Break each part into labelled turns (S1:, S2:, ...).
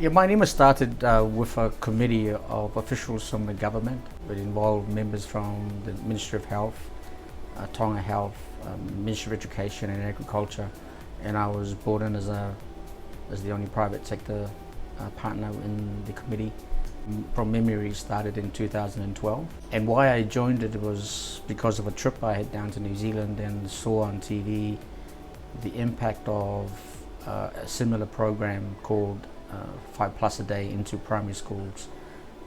S1: Yeah, Mai E Nima started with a committee of officials from the government. It involved members from the Ministry of Health, Tonga Health, Ministry of Education and Agriculture, and I was brought in as the only private sector partner in the committee. From memory, it started in 2012. And why I joined it was because of a trip I had down to New Zealand and saw on TV the impact of a similar program called 5+ a day into primary schools.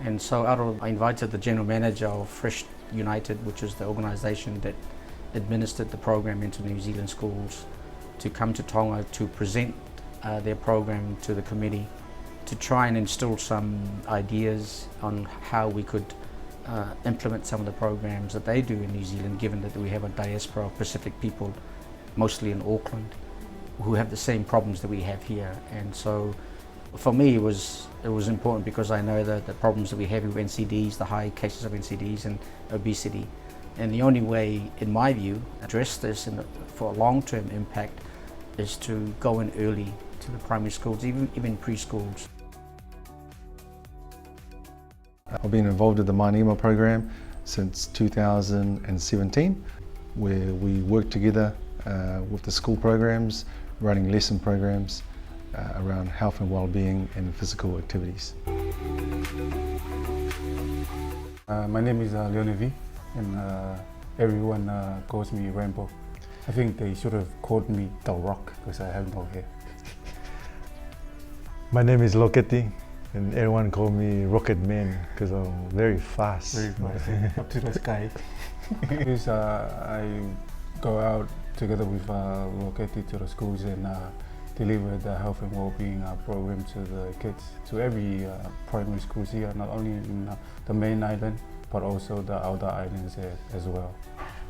S1: And so I invited the general manager of Fresh United, which is the organisation that administered the program into New Zealand schools, to come to Tonga to present their program to the committee, to try and instill some ideas on how we could implement some of the programs that they do in New Zealand, given that we have a diaspora of Pacific people, mostly in Auckland, who have the same problems that we have here. And so for me it was important because I know that the problems that we have with NCDs, the high cases of NCDs and obesity. And the only way, in my view, address this for a long-term impact is to go in early to the primary schools, even preschools.
S2: I've been involved with the Mai E Nima program since 2017, where we work together with the school programs, running lesson programs around health and wellbeing and physical activities.
S3: My name is Leonevi, and everyone calls me Rainbow. I think they should have called me The Rock because I have no hair.
S4: My name is Loketi, and everyone call me Rocket Man because I'm very fast.
S3: Very fast, up to the sky. Because I go out together with Loketi to the schools and deliver the health and wellbeing program to the kids, to every primary schools here, not only in the main island, but also the outer islands as well.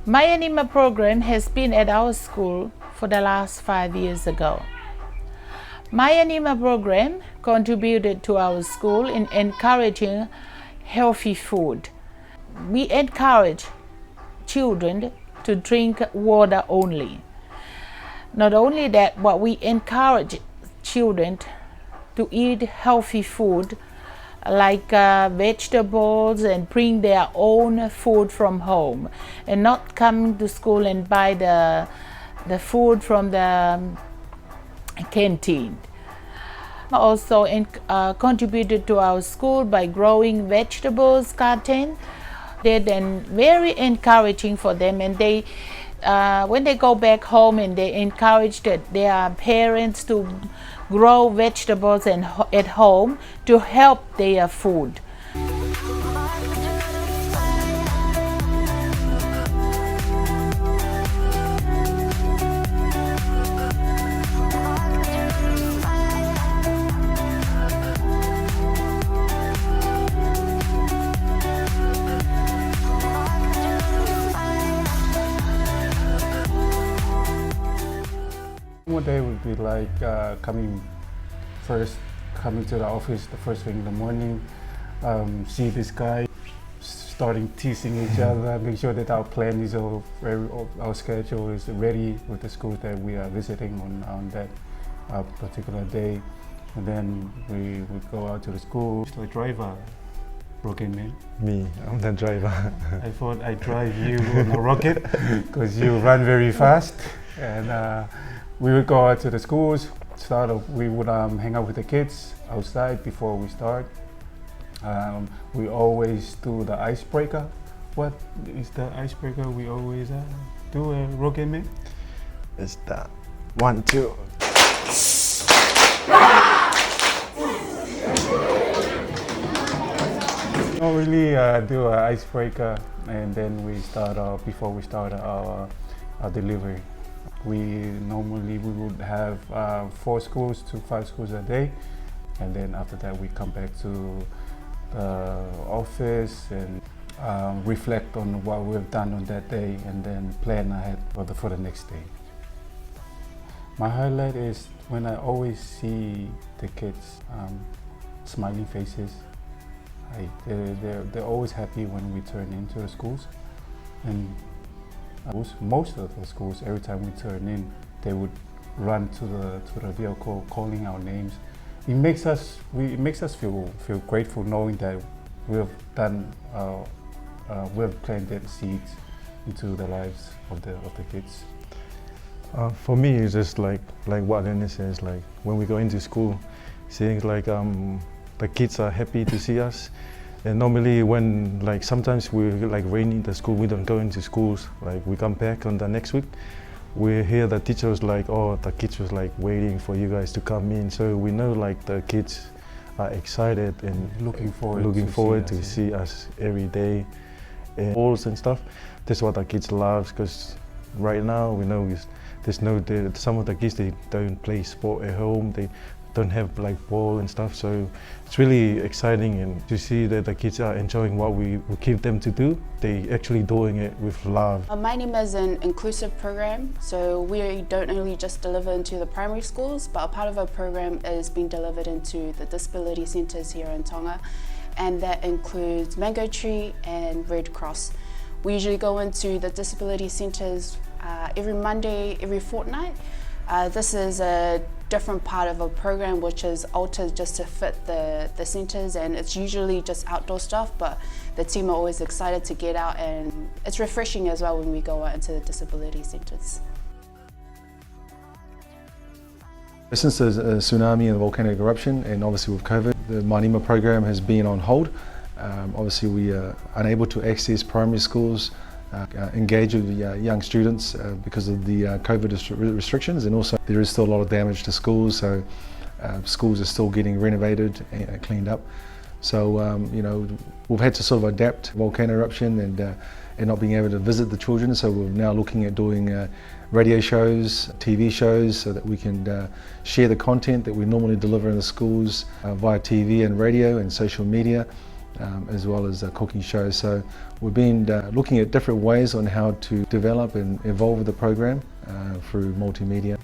S5: Mai E Nima program has been at our school for the last 5 years ago. Mai E Nima program contributed to our school in encouraging healthy food. We encourage children to drink water only. Not only that, but we encourage children to eat healthy food like vegetables and bring their own food from home and not come to school and buy the food from the canteen. Also contributed to our school by growing vegetables garden. They're then very encouraging for them, and they when they go back home and they encourage their parents to grow vegetables at home to help their food.
S3: One day would be like coming to the office the first thing in the morning, see this guy starting teasing each other, make sure that our plan is our schedule is ready with the schools that we are visiting on that particular day, and then we would go out to the school. The driver, Rocket Man.
S4: Me, I'm the driver.
S3: I thought I'd drive you on a rocket because you run very fast, and we would go out to the schools. We would hang out with the kids outside before we start. We always do the icebreaker. What is the icebreaker we always do, Rocket Man?
S4: It's that 1, 2.
S3: We don't really do an icebreaker, and then we start before we start our delivery. We would have 4 schools to 5 schools a day, and then after that we come back to the office and reflect on what we've done on that day, and then plan ahead for the next day. My highlight is when I always see the kids smiling faces. They're always happy when we turn into the schools, and most of the schools, every time we turn in, they would run to the vehicle calling our names it makes us feel grateful knowing that we've done we've planted seeds into the lives of the kids.
S4: For me, it's just like what Lenny says. Like when we go into school, seeing like the kids are happy to see us. And normally when like sometimes we like raining the school, we don't go into schools. Like we come back on the next week, we hear the teachers like, oh, the kids was like waiting for you guys to come in. So we know like the kids are excited and looking forward to see us every day. And balls and stuff. That's what the kids love, because right now we know some of the kids, they don't play sport at home. They don't have like ball and stuff, so it's really exciting and to see that the kids are enjoying what we give them to do. They actually doing it with love.
S6: Mai E Nima is an inclusive program, so we don't only just deliver into the primary schools, but a part of our program is being delivered into the disability centres here in Tonga, and that includes Mango Tree and Red Cross. We usually go into the disability centres every Monday, every fortnight. This is a different part of a program which is altered just to fit the centres, and it's usually just outdoor stuff, but the team are always excited to get out, and it's refreshing as well when we go out into the disability centres.
S2: Since the tsunami and the volcanic eruption, and obviously with COVID, the Mai E Nima program has been on hold. Obviously we are unable to access primary schools, engage with young students because of the COVID restrictions, and also there is still a lot of damage to schools, so schools are still getting renovated and cleaned up. So you know, we've had to sort of adapt to volcano eruption and not being able to visit the children, so we're now looking at doing radio shows, TV shows, so that we can share the content that we normally deliver in the schools via TV and radio and social media. As well as cooking shows. So we've been looking at different ways on how to develop and evolve the program through multimedia.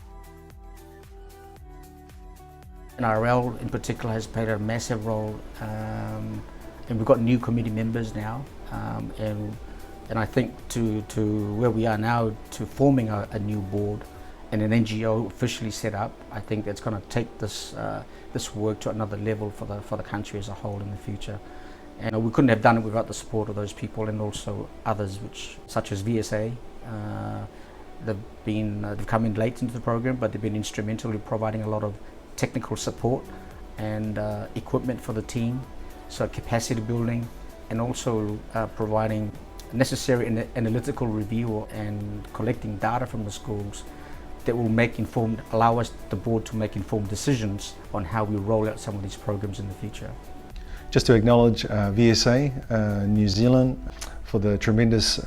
S1: NRL in particular has played a massive role, and we've got new committee members now, and I think to where we are now, to forming a new board and an NGO officially set up, I think that's going to take this work to another level for the country as a whole in the future. And we couldn't have done it without the support of those people, and also others, such as VSA. They've come in late into the program, but they've been instrumental in providing a lot of technical support and equipment for the team, so capacity building, and also providing necessary analytical review and collecting data from the schools that will allow us, the board, to make informed decisions on how we roll out some of these programs in the future.
S2: Just to acknowledge VSA New Zealand for the tremendous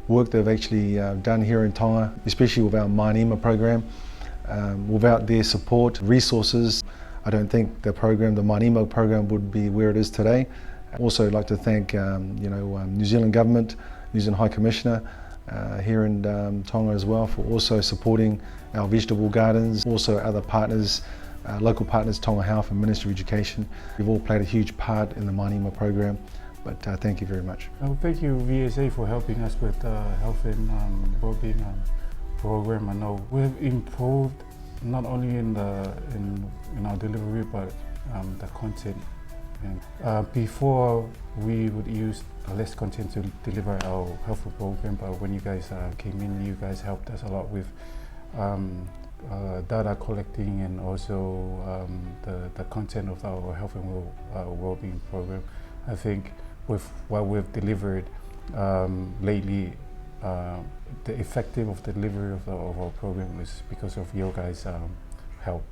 S2: work they've actually done here in Tonga, especially with our Mai E Nima program. Without their support, resources, I don't think the Mai E Nima program would be where it is today. I'd also like to thank New Zealand Government, New Zealand High Commissioner here in Tonga as well, for also supporting our vegetable gardens, also other partners, local partners, Tonga Health and Ministry of Education. We've all played a huge part in the Mai E Nima program, but thank you very much.
S3: Thank you VSA for helping us with the Health and Wellbeing program. I know we've improved not only in our delivery, but the content. And before we would use less content to deliver our health program, but when you guys came in, you guys helped us a lot with data collecting, and also the content of our health and wellbeing program. I think with what we've delivered lately, the effective of delivery of our program is because of your guys' help.